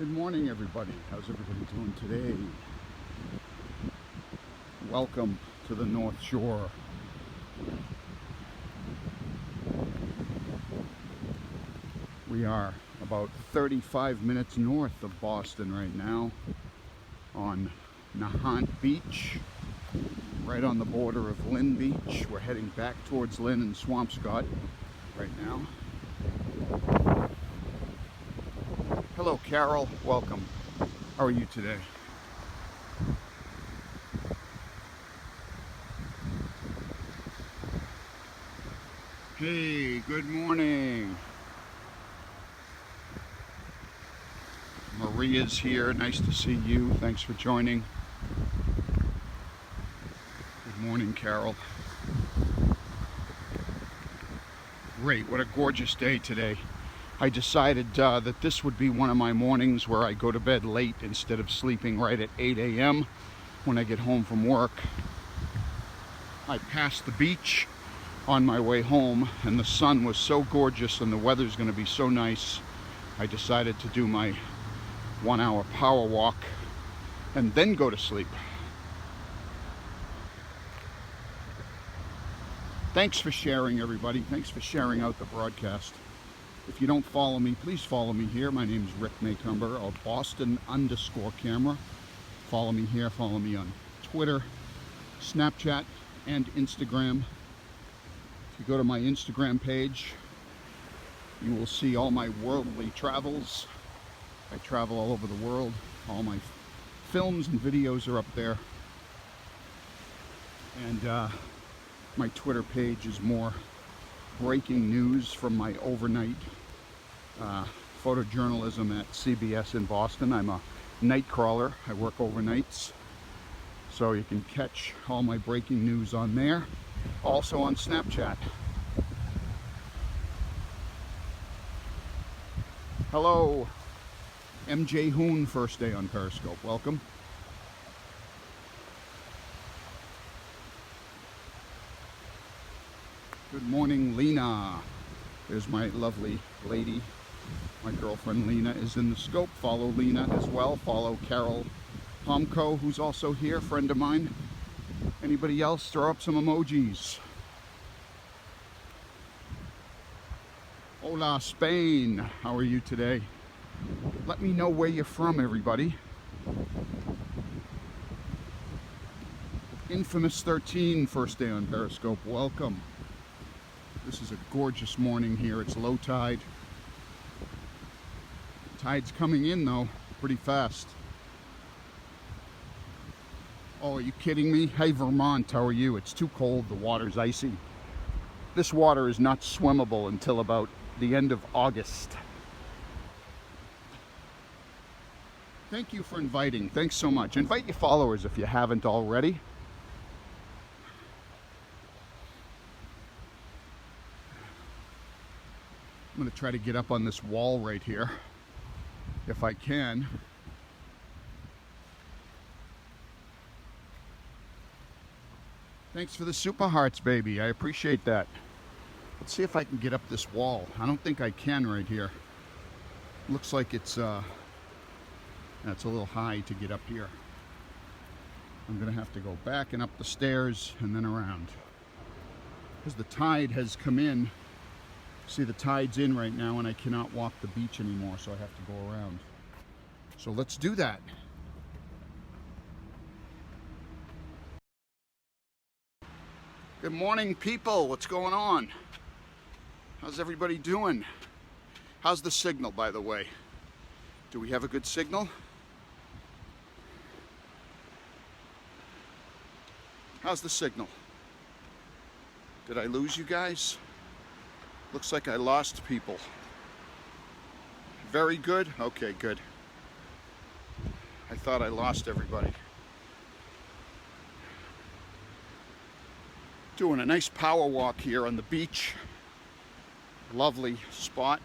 Good morning, everybody. How's everybody doing today? Welcome to the North Shore. We are about 35 minutes north of Boston right now on Nahant Beach, right on the border of Lynn Beach. We're heading back towards Lynn and Swampscott right now. Hello, Carol. Welcome. How are you today? Hey, good morning. Maria's here. Nice to see you. Thanks for joining. Good morning, Carol. Great. What a gorgeous day today. I decided that this would be one of my mornings where I go to bed late instead of sleeping right at 8 a.m. when I get home from work. I passed the beach on my way home and the sun was so gorgeous and the weather's going to be so nice. I decided to do my 1 hour power walk and then go to sleep. Thanks for sharing, everybody. Thanks for sharing out the broadcast. If you don't follow me, please follow me here. My name is Rick Maycumber of Boston_camera. Follow me here. Follow me on Twitter, Snapchat, and Instagram. If you go to my Instagram page, you will see all my worldly travels. I travel all over the world. All my films and videos are up there. And my Twitter page is more breaking news from my overnight photojournalism at CBS in Boston. I'm a night crawler. I work overnights. So you can catch all my breaking news on there. Also on Snapchat. Hello, MJ Hoon, first day on Periscope. Welcome. Good morning, Lena. There's my lovely lady. My girlfriend Lena is in the scope. Follow Lena as well. Follow Carol Pomko, who's also here, friend of mine. Anybody else? Throw up some emojis. Hola, Spain. How are you today? Let me know where you're from, everybody. Infamous 13, first day on Periscope. Welcome. This is a gorgeous morning here. It's low tide. Tide's coming in though, pretty fast. Oh, are you kidding me? Hey, Vermont, how are you? It's too cold. The water's icy. This water is not swimmable until about the end of August. Thank you for inviting. Thanks so much. Invite your followers if you haven't already. I'm going to try to get up on this wall right here, if I can. Thanks for the super hearts, baby. I appreciate that. Let's see if I can get up this wall. I don't think I can right here. Looks like it's a little high to get up here. I'm going to have to go back and up the stairs and then around. Because the tide has come in. See, the tide's in right now and I cannot walk the beach anymore, so I have to go around. So let's do that. Good morning, people. What's going on? How's everybody doing? How's the signal, by the way? Do we have a good signal? How's the signal? Did I lose you guys? Looks like I lost people. Very good? Okay, good. I thought I lost everybody. Doing a nice power walk here on the beach. Lovely spot.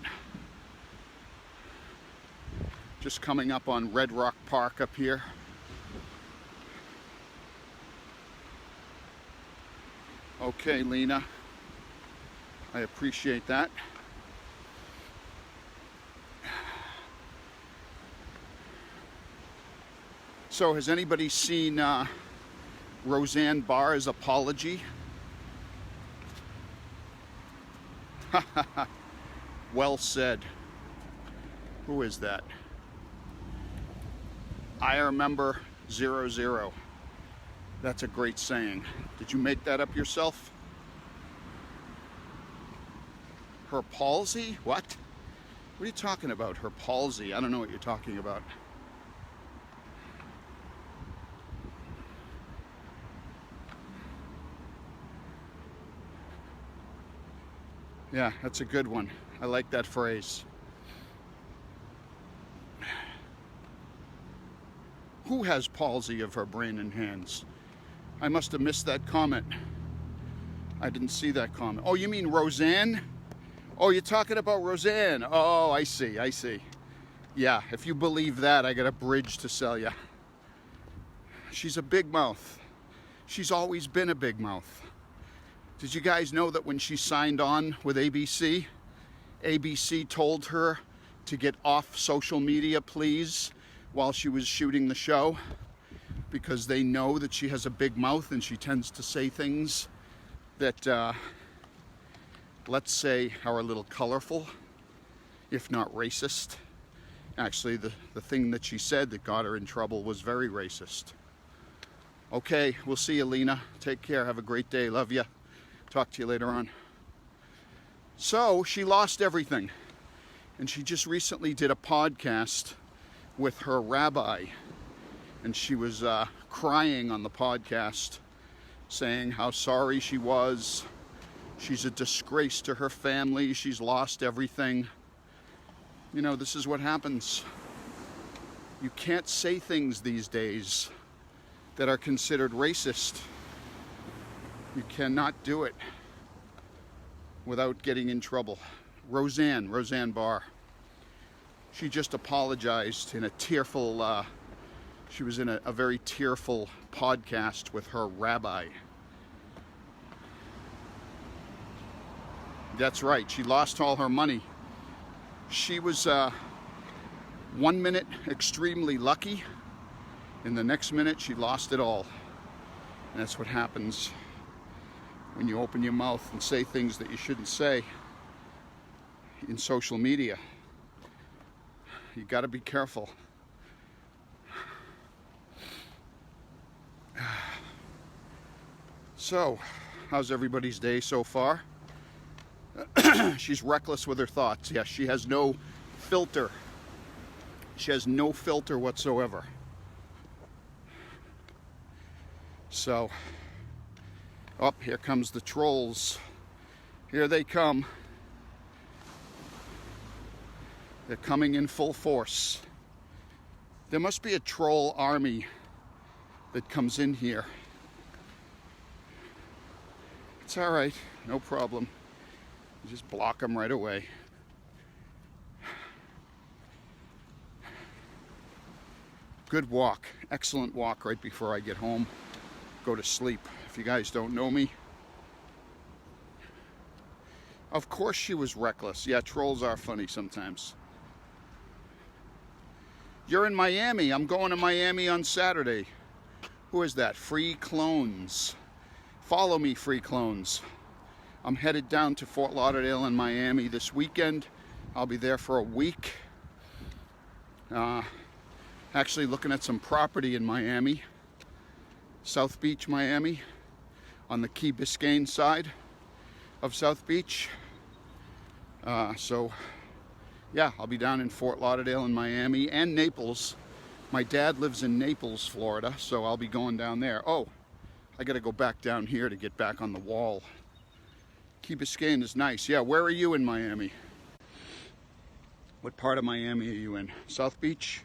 Just coming up on Red Rock Park up here. Okay, Lena. I appreciate that. So has anybody seen Roseanne Barr's apology? Well said. Who is that? I remember 00. That's a great saying. Did you make that up yourself? Her palsy? What? What are you talking about? Her palsy? I don't know what you're talking about. Yeah, that's a good one. I like that phrase. Who has palsy of her brain and hands? I must have missed that comment. I didn't see that comment. Oh, you mean Roseanne? Oh, you're talking about Roseanne. Oh, I see, I see. Yeah, if you believe that, I got a bridge to sell you. She's a big mouth. She's always been a big mouth. Did you guys know that when she signed on with ABC, ABC told her to get off social media, please, while she was shooting the show? Because they know that she has a big mouth and she tends to say things that, let's say, are a little colorful, if not racist. Actually, the thing that she said that got her in trouble was very racist. Okay, we'll see you, Lena. Take care. Have a great day. Love you. Talk to you later on. So she lost everything. And she just recently did a podcast with her rabbi. And she was crying on the podcast, saying how sorry she was. She's a disgrace to her family. She's lost everything. You know, this is what happens. You can't say things these days that are considered racist. You cannot do it without getting in trouble. Roseanne Barr. She just apologized in a tearful, she was in a very tearful podcast with her rabbi. That's right, she lost all her money. She was 1 minute extremely lucky, and the next minute she lost it all. And that's what happens when you open your mouth and say things that you shouldn't say in social media. You got to be careful. So, how's everybody's day so far? She's reckless with her thoughts. Yes, she has no filter. She has no filter whatsoever. So, up here comes the trolls. Here they come. They're coming in full force. There must be a troll army that comes in here. It's all right, no problem. You just block them right away. Good walk, excellent walk right before I get home, go to sleep. If you guys don't know me, of course she was reckless. Yeah, trolls are funny sometimes. You're in Miami. I'm going to Miami on Saturday. Who is that? Free Clones. Follow me, Free Clones. I'm headed down to Fort Lauderdale and Miami this weekend. I'll be there for a week. Actually looking at some property in Miami. South Beach, Miami. On the Key Biscayne side of South Beach. So, yeah, I'll be down in Fort Lauderdale and Miami and Naples. My dad lives in Naples, Florida, so I'll be going down there. Oh, I gotta go back down here to get back on the wall. Key Biscayne is nice. Yeah, where are you in Miami? What part of Miami are you in? South Beach?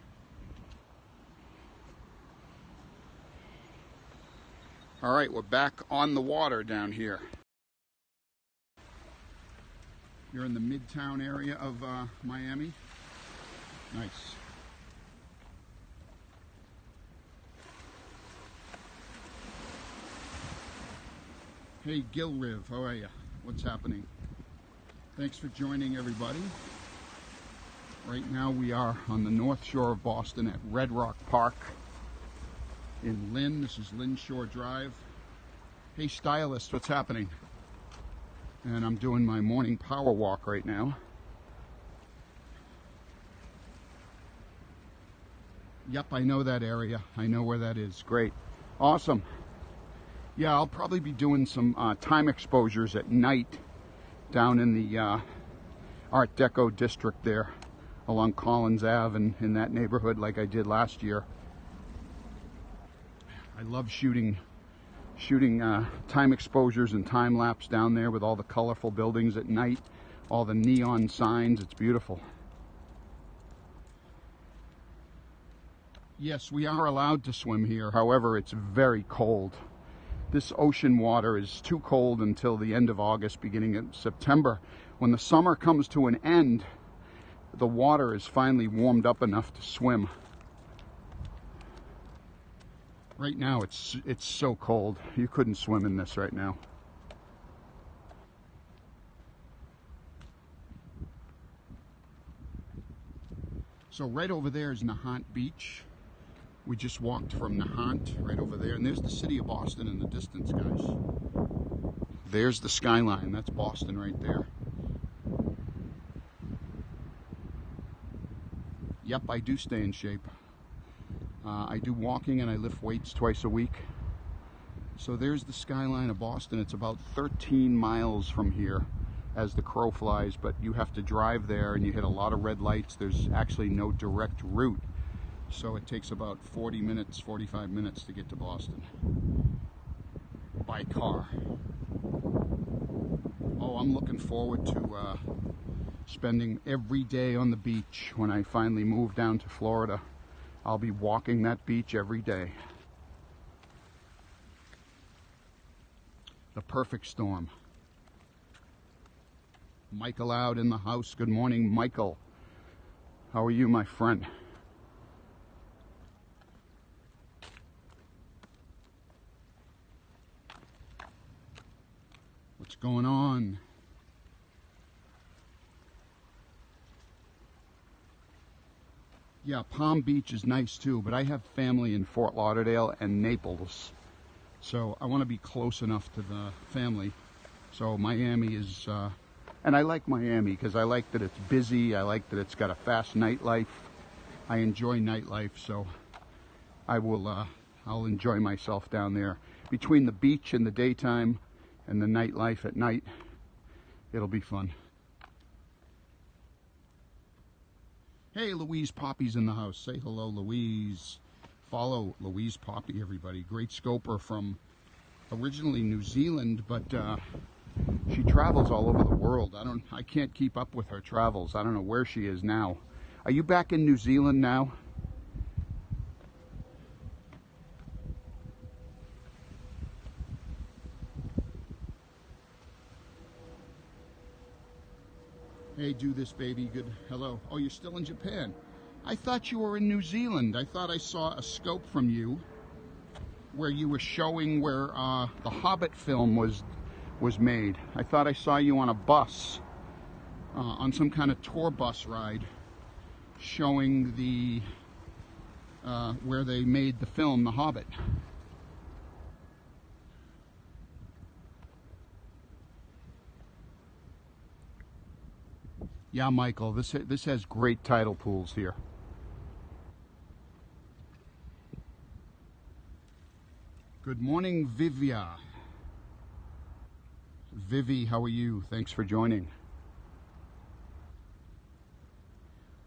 All right, we're back on the water down here. You're in the Midtown area of Miami. Nice. Hey, Gil Riv, how are you? What's happening? Thanks for joining, everybody. Right now we are on the north shore of Boston at Red Rock Park. in Lynn. This is Lynn Shore Drive. Hey stylist, what's happening? And I'm doing my morning power walk right now. Yep, I know that area. I know where that is. Great. Awesome. Yeah, I'll probably be doing some time exposures at night down in the Art Deco district there along Collins Ave and in that neighborhood like I did last year. I love shooting time exposures and time lapse down there with all the colorful buildings at night, all the neon signs. It's beautiful. Yes, we are allowed to swim here. However, it's very cold. This ocean water is too cold until the end of August, beginning of September. When the summer comes to an end, the water is finally warmed up enough to swim. Right now, it's so cold. You couldn't swim in this right now. So right over there is Nahant Beach. We just walked from Nahant right over there, and there's the city of Boston in the distance, guys. There's the skyline. That's Boston right there. Yep, I do stay in shape. I do walking and I lift weights twice a week. So there's the skyline of Boston. It's about 13 miles from here as the crow flies, but you have to drive there and you hit a lot of red lights. There's actually no direct route. So it takes about 40 minutes, 45 minutes to get to Boston by car. Oh, I'm looking forward to spending every day on the beach when I finally move down to Florida. I'll be walking that beach every day. The perfect storm. Michael out in the house. Good morning, Michael. How are you, my friend? What's going on? Yeah, Palm Beach is nice too, but I have family in Fort Lauderdale and Naples. So I want to be close enough to the family. So Miami is, and I like Miami because I like that it's busy. I like that it's got a fast nightlife. I enjoy nightlife, so I'll enjoy myself down there. Between the beach in the daytime and the nightlife at night, it'll be fun. Hey, Louise Poppy's in the house. Say hello, Louise. Follow Louise Poppy, everybody. Great scoper from originally New Zealand, but she travels all over the world. I can't keep up with her travels. I don't know where she is now. Are you back in New Zealand now? Hey, do this, baby. Good. Hello. Oh, you're still in Japan. I thought you were in New Zealand. I thought I saw a scope from you where you were showing where the Hobbit film was made. I thought I saw you on a bus, on some kind of tour bus ride, showing the where they made the film, The Hobbit. Yeah, Michael, this has great tidal pools here. Good morning, Vivia. Vivi, how are you? Thanks for joining.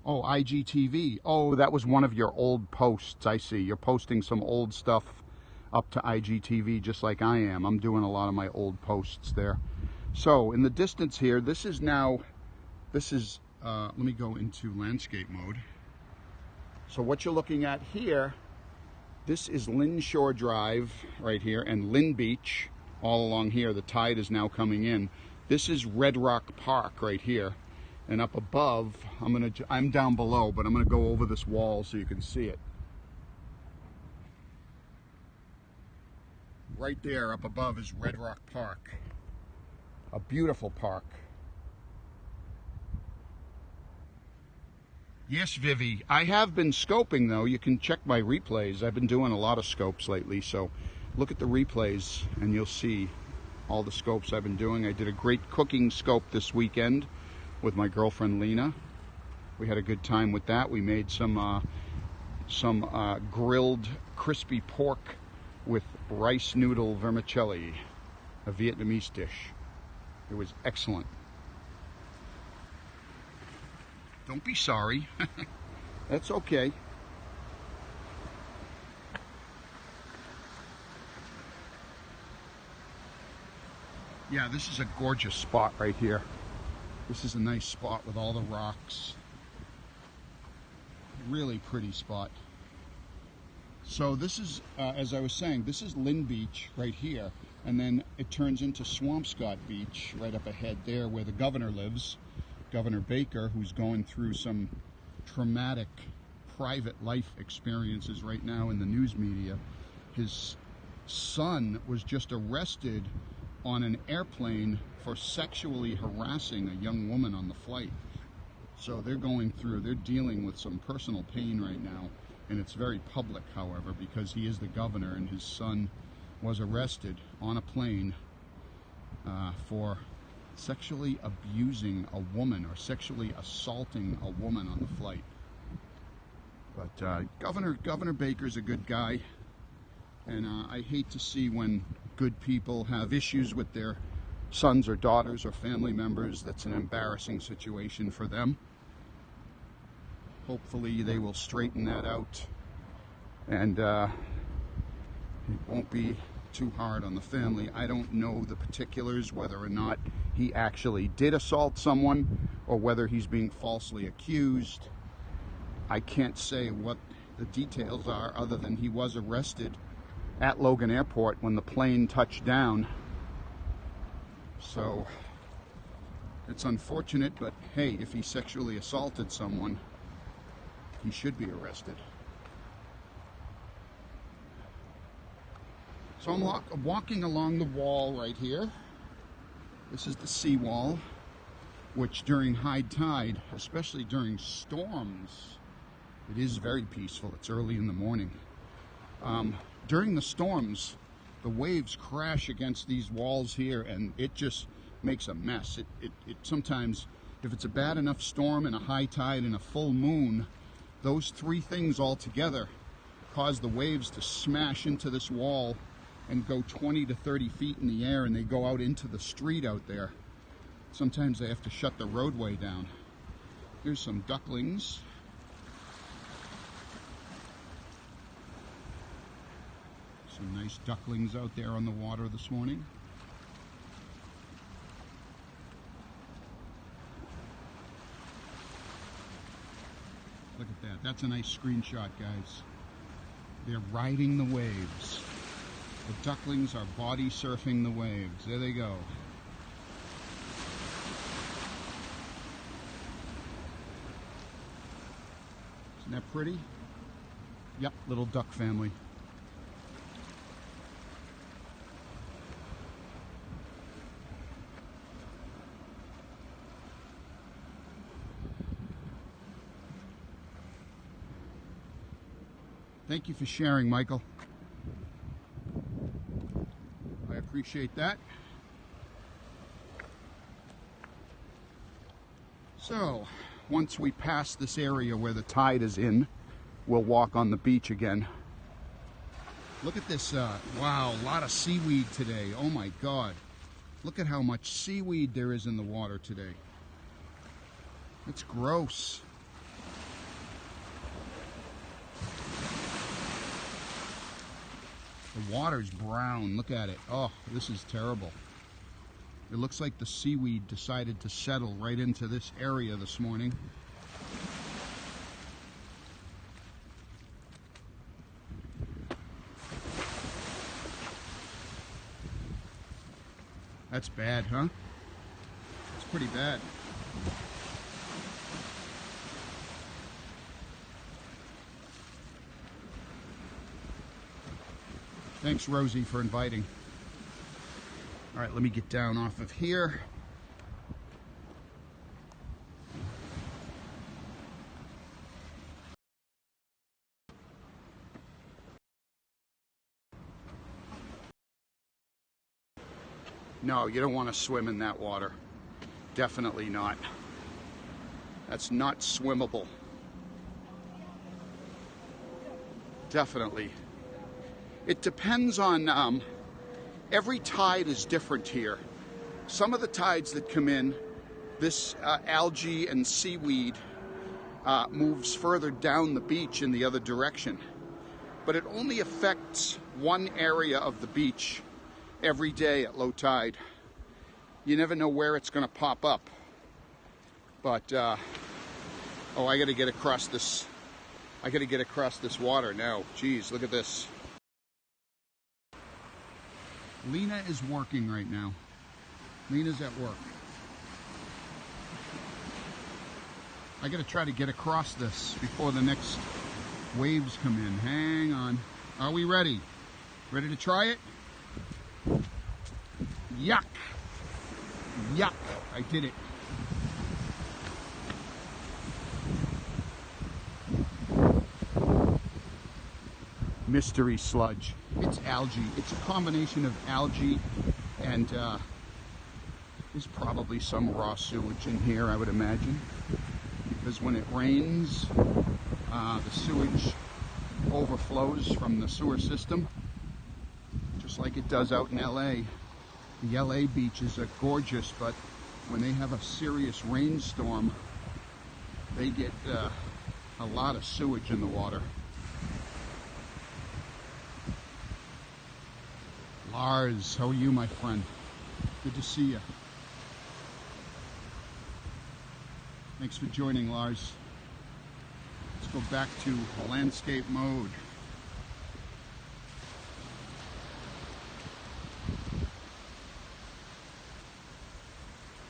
Oh, IGTV. Oh, that was one of your old posts. I see. You're posting some old stuff up to IGTV just like I am. I'm doing a lot of my old posts there. So, in the distance here, let me go into landscape mode. So what you're looking at here, this is Lynn Shore Drive right here and Lynn Beach all along here. The tide is now coming in. This is Red Rock Park right here. And up above, I'm down below, but I'm gonna go over this wall so you can see it. Right there up above is Red Rock Park. A beautiful park. Yes, Vivi. I have been scoping, though. You can check my replays. I've been doing a lot of scopes lately, so look at the replays and you'll see all the scopes I've been doing. I did a great cooking scope this weekend with my girlfriend Lena. We had a good time with that. We made some grilled crispy pork with rice noodle vermicelli, a Vietnamese dish. It was excellent. Don't be sorry. That's okay. Yeah, this is a gorgeous spot right here. This is a nice spot with all the rocks. Really pretty spot. So this is, as I was saying, this is Lynn Beach right here. And then it turns into Swampscott Beach right up ahead there where the governor lives. Governor Baker, who's going through some traumatic private life experiences right now in the news media. His son was just arrested on an airplane for sexually harassing a young woman on the flight. So they're dealing with some personal pain right now, and it's very public, however, because he is the governor and his son was arrested on a plane for sexually abusing a woman or sexually assaulting a woman on the flight. But Governor Baker's a good guy, and I hate to see when good people have issues with their sons or daughters or family members. That's an embarrassing situation for them. Hopefully they will straighten that out, and it won't be too hard on the family. I don't know the particulars, whether or not he actually did assault someone or whether he's being falsely accused. I can't say what the details are other than he was arrested at Logan Airport when the plane touched down. So it's unfortunate, but hey, if he sexually assaulted someone, he should be arrested. So I'm walking along the wall right here. This is the seawall, which during high tide, especially during storms, it is very peaceful. It's early in the morning. During the storms, the waves crash against these walls here, and it just makes a mess. It sometimes, if it's a bad enough storm and a high tide and a full moon, those three things all together cause the waves to smash into this wall and go 20 to 30 feet in the air, and they go out into the street out there. Sometimes they have to shut the roadway down. Here's some ducklings. Some nice ducklings out there on the water this morning. Look at that. That's a nice screenshot, guys. They're riding the waves. The ducklings are body surfing the waves. There they go. Isn't that pretty? Yep, little duck family. Thank you for sharing, Michael. I appreciate that. So, once we pass this area where the tide is in, we'll walk on the beach again. Look at this, wow, a lot of seaweed today. Oh my God. Look at how much seaweed there is in the water today. It's gross. The water's brown. Look at it. Oh, this is terrible. It looks like the seaweed decided to settle right into this area this morning. That's bad, huh? It's pretty bad. Thanks, Rosie, for inviting. All right, let me get down off of here. No, you don't want to swim in that water. Definitely not. That's not swimmable. Definitely. It depends on, every tide is different here. Some of the tides that come in, this algae and seaweed moves further down the beach in the other direction. But it only affects one area of the beach every day at low tide. You never know where it's going to pop up. But, oh, I got to get across this. I got to get across this water now. Geez, look at this. Lena is working right now. Lena's at work. I got to try to get across this before the next waves come in. Hang on. Are we ready? Ready to try it? Yuck. Yuck. I did it. Mystery sludge. It's algae. It's a combination of algae and there's probably some raw sewage in here, I would imagine. Because when it rains, the sewage overflows from the sewer system, just like it does out in LA. The LA beaches are gorgeous, but when they have a serious rainstorm, they get a lot of sewage in the water. Lars, how are you, my friend? Good to see you. Thanks for joining, Lars. Let's go back to landscape mode.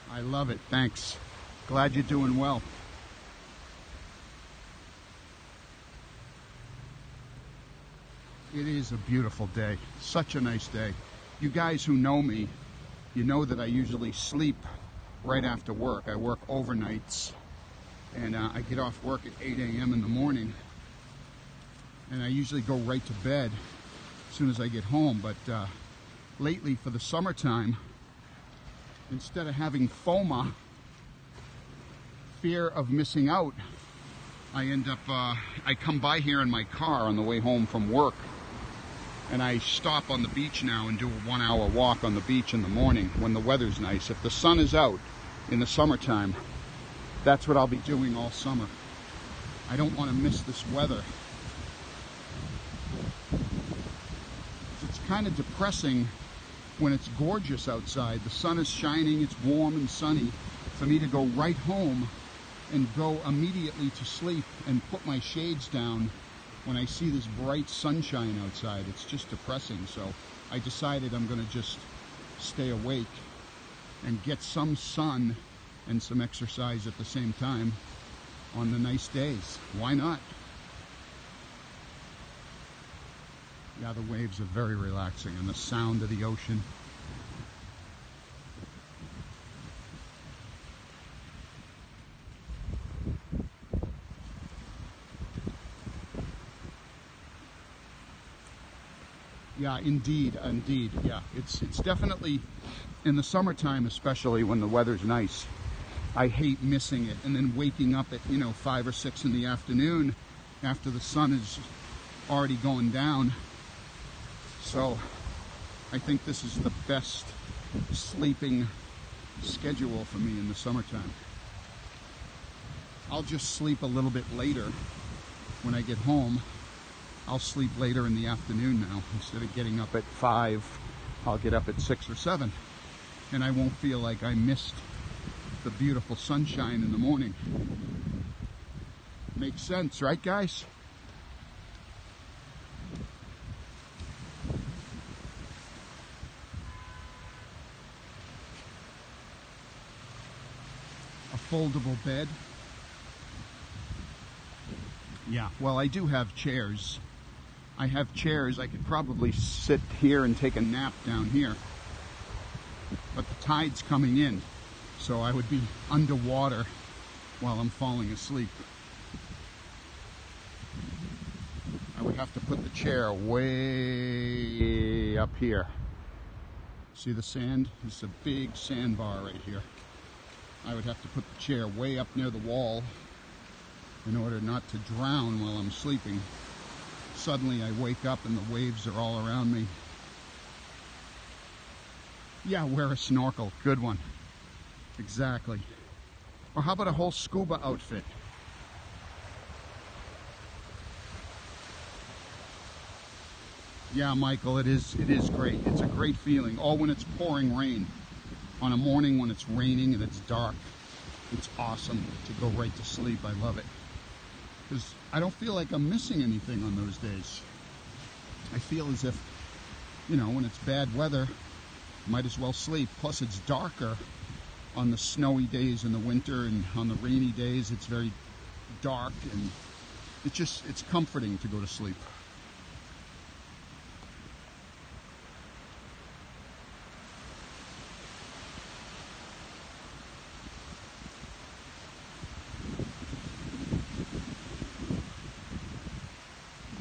I love it, thanks. Glad you're doing well. It is a beautiful day, such a nice day. You guys who know me, you know that I usually sleep right after work. I work overnights, and I get off work at 8 a.m. in the morning, and I usually go right to bed as soon as I get home. But lately, for the summertime, instead of having FOMA, fear of missing out, I end up, I come by here in my car on the way home from work, and I stop on the beach now and do a 1 hour walk on the beach in the morning when the weather's nice. If the sun is out in the summertime, that's what I'll be doing all summer. I don't want to miss this weather. It's kind of depressing when it's gorgeous outside. The sun is shining, it's warm and sunny, for me to go right home and go immediately to sleep and put my shades down when I see this bright sunshine outside. It's just depressing. So I decided I'm going to just stay awake and get some sun and some exercise at the same time on the nice days. Why not? Yeah, the waves are very relaxing, and the sound of the ocean. Yeah, indeed, indeed. Yeah, it's definitely, in the summertime especially, when the weather's nice, I hate missing it and then waking up at 5 or 6 in the afternoon after the sun is already going down. So I think this is the best sleeping schedule for me in the summertime. I'll just sleep a little bit later when I get home. I'll sleep later in the afternoon now. Instead of getting up at 5, I'll get up at 6 or 7. And I won't feel like I missed the beautiful sunshine in the morning. Makes sense, right, guys? A foldable bed. Yeah, well, I do have chairs. I have chairs. I could probably sit here and take a nap down here. But the tide's coming in, so I would be underwater while I'm falling asleep. I would have to put the chair way up here. See the sand? It's a big sandbar right here. I would have to put the chair way up near the wall in order not to drown while I'm sleeping. Suddenly I wake up and the waves are all around me. Yeah, wear a snorkel. Good one. Exactly. Or how about a whole scuba outfit? Yeah, Michael, it is great. It's a great feeling. All when it's pouring rain. On a morning when it's raining and it's dark, it's awesome to go right to sleep. I love it. Because I don't feel like I'm missing anything on those days. I feel as if, you know, when it's bad weather, might as well sleep. Plus it's darker on the snowy days in the winter, and on the rainy days it's very dark, and it's comforting to go to sleep.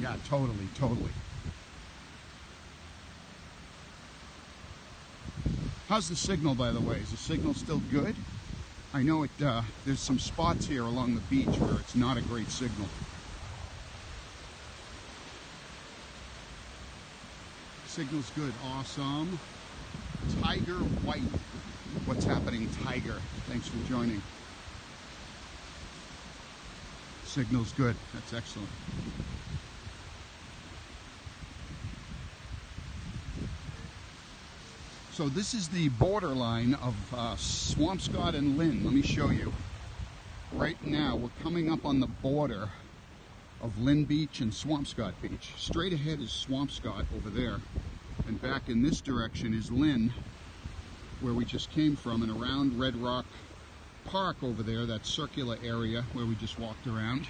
Yeah, totally, totally. How's the signal, by the way? Is the signal still good? I know there's some spots here along the beach where it's not a great signal. Signal's good. Awesome. Tiger White. What's happening, Tiger? Thanks for joining. Signal's good. That's excellent. So this is the borderline of Swampscott and Lynn. Let me show you. Right now, we're coming up on the border of Lynn Beach and Swampscott Beach. Straight ahead is Swampscott over there. And back in this direction is Lynn, where we just came from, and around Red Rock Park over there, that circular area where we just walked around,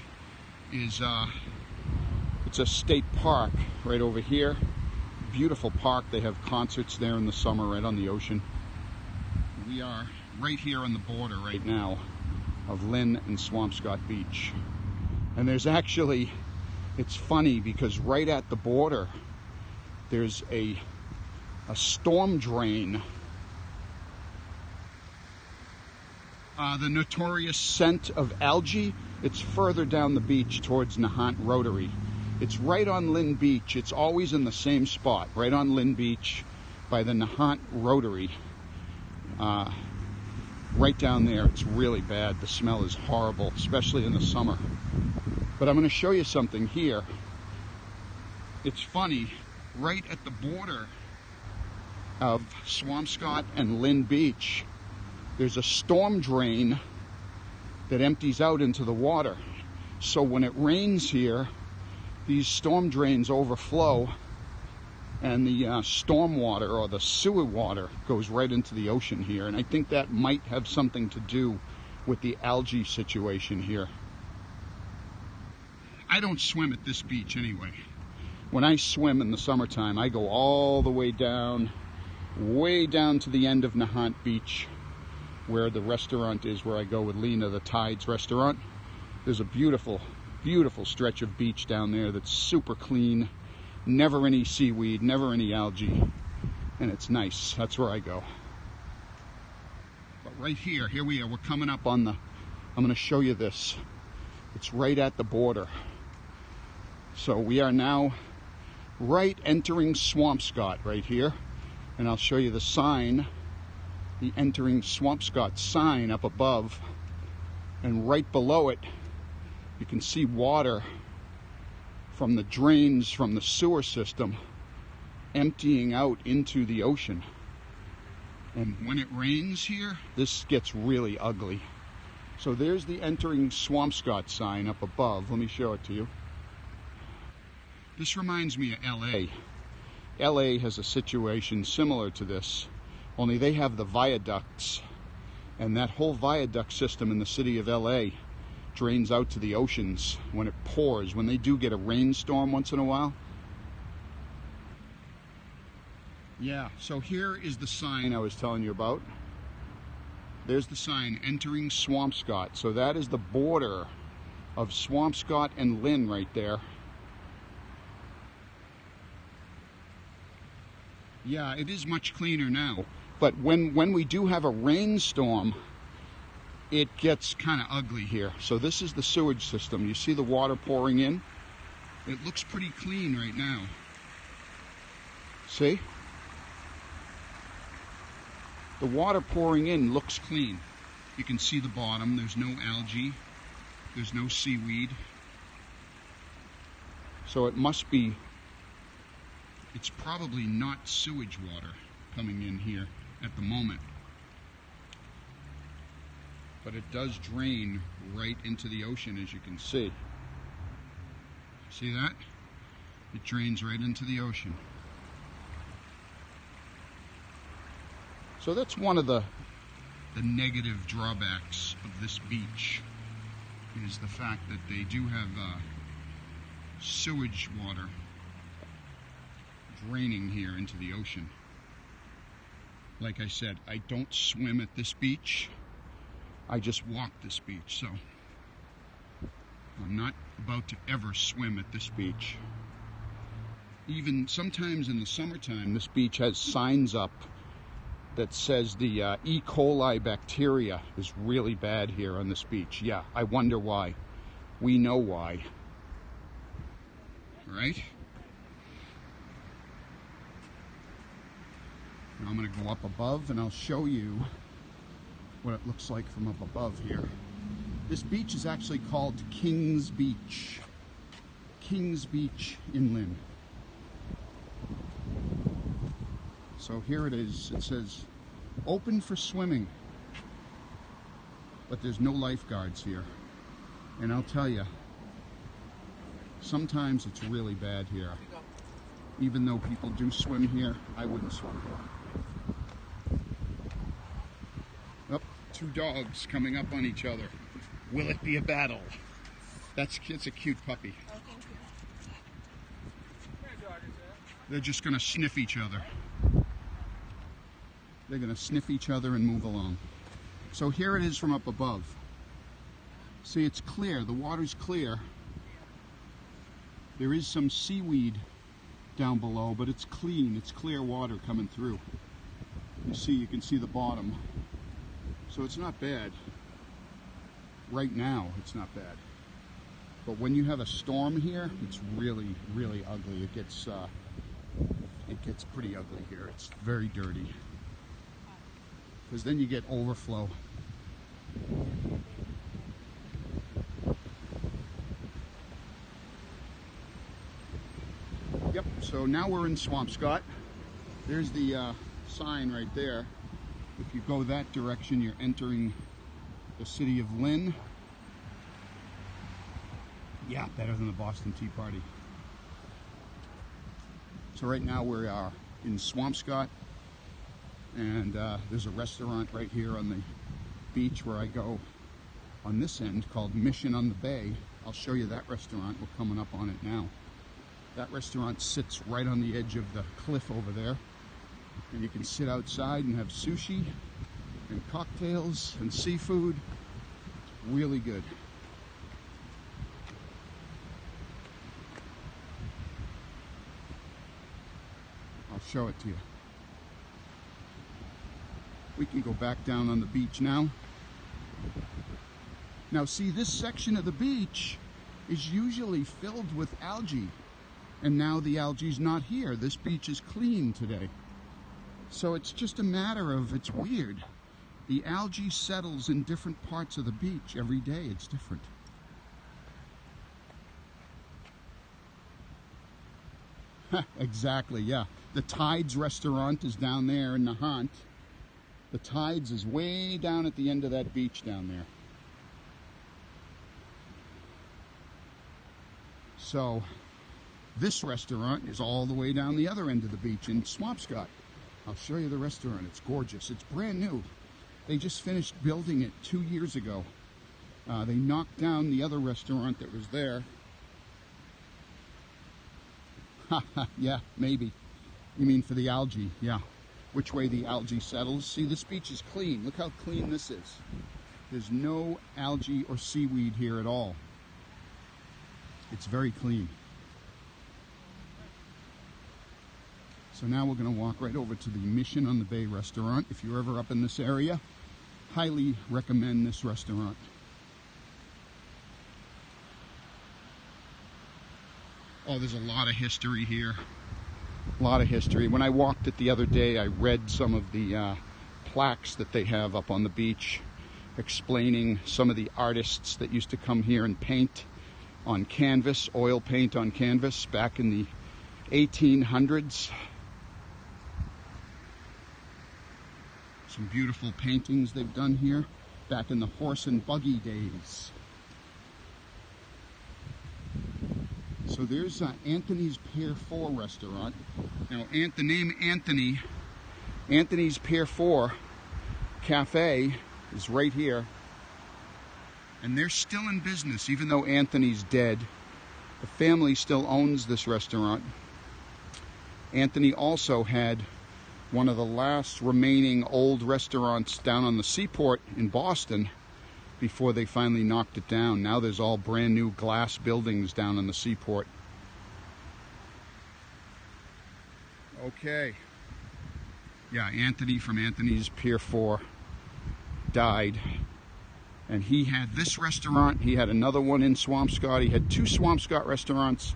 is it's a state park right over here. Beautiful park. They have concerts there in the summer right on the ocean. We are right here on the border right now of Lynn and Swampscott Beach. And there's actually, it's funny because right at the border there's a storm drain. The notorious scent of algae, it's further down the beach towards Nahant Rotary. It's right on Lynn Beach. It's always in the same spot, right on Lynn Beach by the Nahant Rotary. Right down there. It's really bad. The smell is horrible, especially in the summer. But I'm going to show you something here. It's funny, right at the border of Swampscott and Lynn Beach, there's a storm drain that empties out into the water. So when it rains here, these storm drains overflow, and the storm water or the sewer water goes right into the ocean here. And I think that might have something to do with the algae situation here. I don't swim at this beach anyway. When I swim in the summertime, I go all the way down to the end of Nahant Beach, where the restaurant is, where I go with Lena, the Tides restaurant. There's a beautiful stretch of beach down there that's super clean, never any seaweed, never any algae, and it's nice. That's where I go. But right here we are. We're coming up on I'm going to show you this. It's right at the border. So we are now right entering Swampscott right here, and I'll show you the sign, the entering Swampscott sign up above, and right below it you can see water from the drains from the sewer system emptying out into the ocean. And when it rains here, this gets really ugly. So there's the entering Swampscott sign up above. Let me show it to you. This reminds me of LA. LA has a situation similar to this, only they have the viaducts, and that whole viaduct system in the city of LA drains out to the oceans when it pours, when they do get a rainstorm once in a while. Yeah, so here is the sign I was telling you about. There's the sign, entering Swampscott. So that is the border of Swampscott and Lynn right there. Yeah, it is much cleaner now. But when we do have a rainstorm, it gets kind of ugly here. So this is the sewage system. You see the water pouring in? It looks pretty clean right now. See? The water pouring in looks clean. You can see the bottom. There's no algae. There's no seaweed. So it must be, it's probably not sewage water coming in here at the moment. But it does drain right into the ocean, as you can see. See that? It drains right into the ocean. So that's one of the negative drawbacks of this beach, is the fact that they do have sewage water draining here into the ocean. Like I said, I don't swim at this beach. I just walk this beach, so I'm not about to ever swim at this beach. Even sometimes in the summertime, this beach has signs up that says the E. coli bacteria is really bad here on this beach. Yeah, I wonder why. We know why. Right? Now I'm going to go up above and I'll show you what it looks like from up above here. This beach is actually called Kings Beach. Kings Beach Inland. So here it is. It says open for swimming, but there's no lifeguards here. And I'll tell you, sometimes it's really bad here. Even though people do swim here, I wouldn't swim here. Oh, two dogs coming up on each other. Will it be a battle? It's a cute puppy. They're just going to sniff each other. They're going to sniff each other and move along. So here it is from up above. See, it's clear. The water's clear. There is some seaweed down below, but it's clean. It's clear water coming through. You can see the bottom. So it's not bad. Right now, it's not bad. But when you have a storm here, it's really, really ugly. It gets pretty ugly here. It's very dirty. Because then you get overflow. Yep, so now we're in Swampscott. There's the sign right there. If you go that direction, you're entering the city of Lynn. Yeah, better than the Boston Tea Party. So right now we are in Swampscott, and there's a restaurant right here on the beach where I go on this end called Mission on the Bay. I'll show you that restaurant. We're coming up on it now. That restaurant sits right on the edge of the cliff over there, and you can sit outside and have sushi and cocktails and seafood. It's really good. I'll show it to you. We can go back down on the beach now. Now see, this section of the beach is usually filled with algae, and now the algae's not here. This beach is clean today. So it's just a matter of, it's weird. The algae settles in different parts of the beach every day. It's different. Exactly, yeah. The Tides restaurant is down there in Nahant. The Tides is way down at the end of that beach down there. So this restaurant is all the way down the other end of the beach in Swampscott. I'll show you the restaurant. It's gorgeous. It's brand new. They just finished building it 2 years ago. They knocked down the other restaurant that was there. Yeah, maybe. You mean for the algae? Yeah. Which way the algae settles. See, this beach is clean. Look how clean this is. There's no algae or seaweed here at all. It's very clean. So now we're going to walk right over to the Mission on the Bay restaurant. If you're ever up in this area, highly recommend this restaurant. Oh, there's a lot of history here. A lot of history. When I walked it the other day, I read some of the plaques that they have up on the beach explaining some of the artists that used to come here and paint on canvas, oil paint on canvas back in the 1800s. Some beautiful paintings they've done here back in the horse and buggy days. So there's Anthony's Pier 4 restaurant. Now, the name Anthony, Anthony's Pier 4 Cafe is right here. And they're still in business, even though Anthony's dead. The family still owns this restaurant. Anthony also had one of the last remaining old restaurants down on the seaport in Boston before they finally knocked it down. Now there's all brand new glass buildings down on the seaport. Okay. Yeah, Anthony from Anthony's Pier 4 died. And he had this restaurant. He had another one in Swampscott. He had two Swampscott restaurants,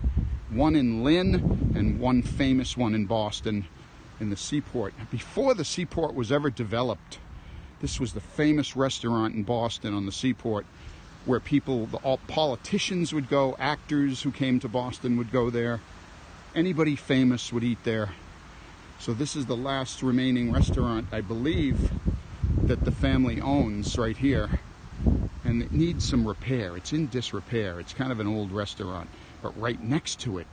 one in Lynn and one famous one in Boston in the seaport. Before the seaport was ever developed, this was the famous restaurant in Boston on the seaport where people, all politicians would go, actors who came to Boston would go there. Anybody famous would eat there. So this is the last remaining restaurant, I believe, that the family owns right here. And it needs some repair. It's in disrepair. It's kind of an old restaurant. But right next to it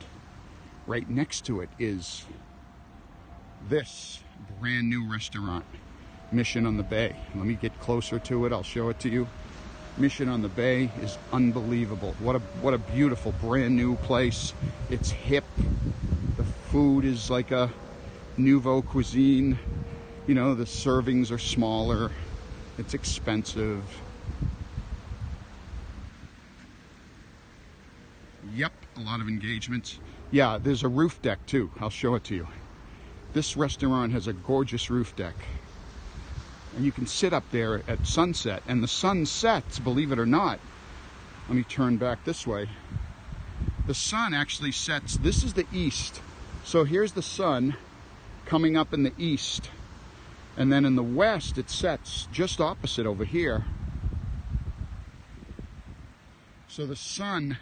is this brand new restaurant, Mission on the Bay. Let me get closer to it. I'll show it to you. Mission on the Bay is unbelievable. What a beautiful brand new place. It's hip. The food is like a nouveau cuisine. You know, the servings are smaller. It's expensive. Yep, a lot of engagements. Yeah, there's a roof deck too. I'll show it to you. This restaurant has a gorgeous roof deck. And you can sit up there at sunset. And the sun sets, believe it or not. Let me turn back this way. The sun actually sets. This is the east. So here's the sun coming up in the east. And then in the west, it sets just opposite over here. So the sun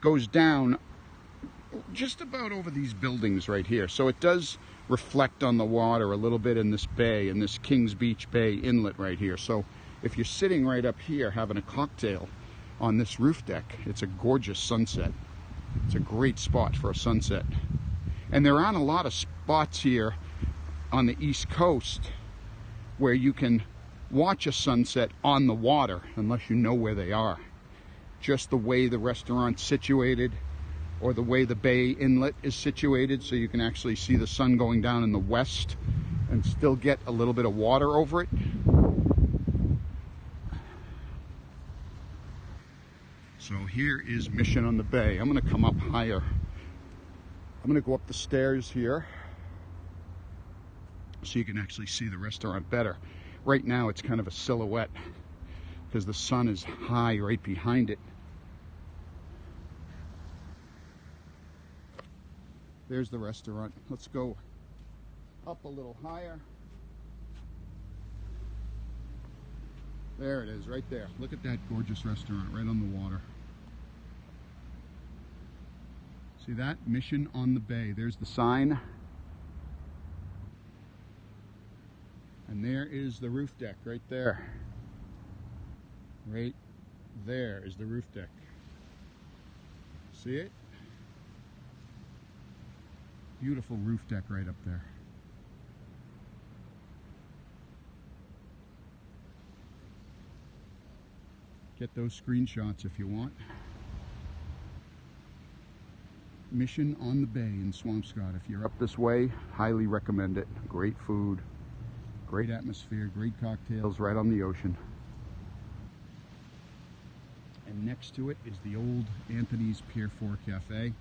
goes down just about over these buildings right here. So it does reflect on the water a little bit in this bay, in this Kings Beach Bay inlet right here. So if you're sitting right up here having a cocktail on this roof deck, it's a gorgeous sunset. It's a great spot for a sunset. And there aren't a lot of spots here on the East Coast where you can watch a sunset on the water unless you know where they are. Just the way the restaurant's situated or the way the bay inlet is situated, so you can actually see the sun going down in the west and still get a little bit of water over it. So here is Mission on the Bay. I'm going to come up higher. I'm going to go up the stairs here so you can actually see the restaurant better. Right now it's kind of a silhouette because the sun is high right behind it. There's the restaurant. Let's go up a little higher. There it is, right there. Look at that gorgeous restaurant right on the water. See that? Mission on the Bay. There's the sign. And there is the roof deck right there. Right there is the roof deck. See it? Beautiful roof deck right up there. Get those screenshots if you want. Mission on the Bay in Swampscott. If you're up this way, highly recommend it. Great food, great atmosphere, great cocktails right on the ocean. And next to it is the old Anthony's Pier 4 Cafe.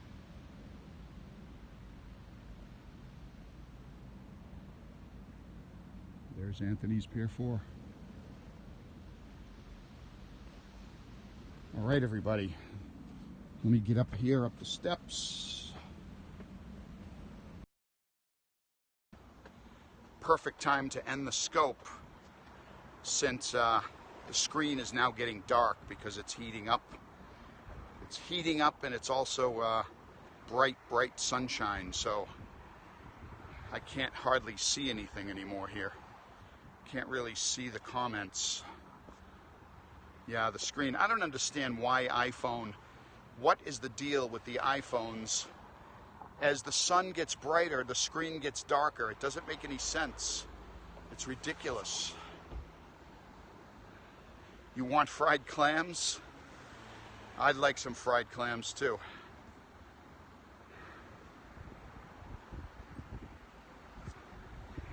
There's Anthony's Pier 4. All right, everybody. Let me get up here, up the steps. Perfect time to end the scope, since the screen is now getting dark because it's heating up. It's heating up, and it's also bright sunshine, so I can't hardly see anything anymore here. Can't really see the comments. Yeah, the screen. I don't understand why iPhone. What is the deal with the iPhones? As the sun gets brighter, the screen gets darker. It doesn't make any sense. It's ridiculous. You want fried clams? I'd like some fried clams too.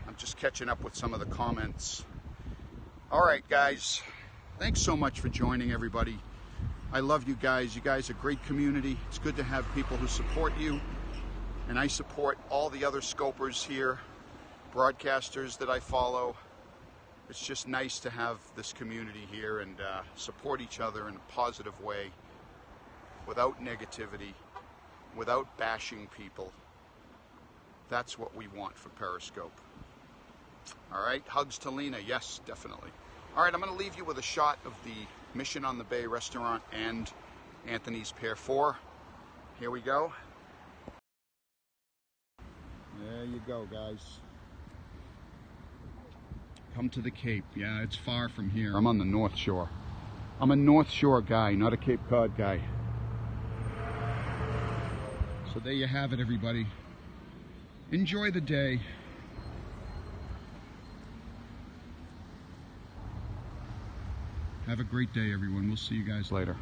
I'm just catching up with some of the comments. All right, guys. Thanks so much for joining, everybody. I love you guys. You guys are a great community. It's good to have people who support you. And I support all the other scopers here, broadcasters that I follow. It's just nice to have this community here and support each other in a positive way, without negativity, without bashing people. That's what we want for Periscope. All right, hugs to Lena. Yes, definitely. All right, I'm going to leave you with a shot of the Mission on the Bay restaurant and Anthony's Pier 4. Here we go. There you go, guys. Come to the Cape. Yeah, it's far from here. I'm on the North Shore. I'm a North Shore guy, not a Cape Cod guy. So there you have it, everybody. Enjoy the day. Have a great day, everyone. We'll see you guys later.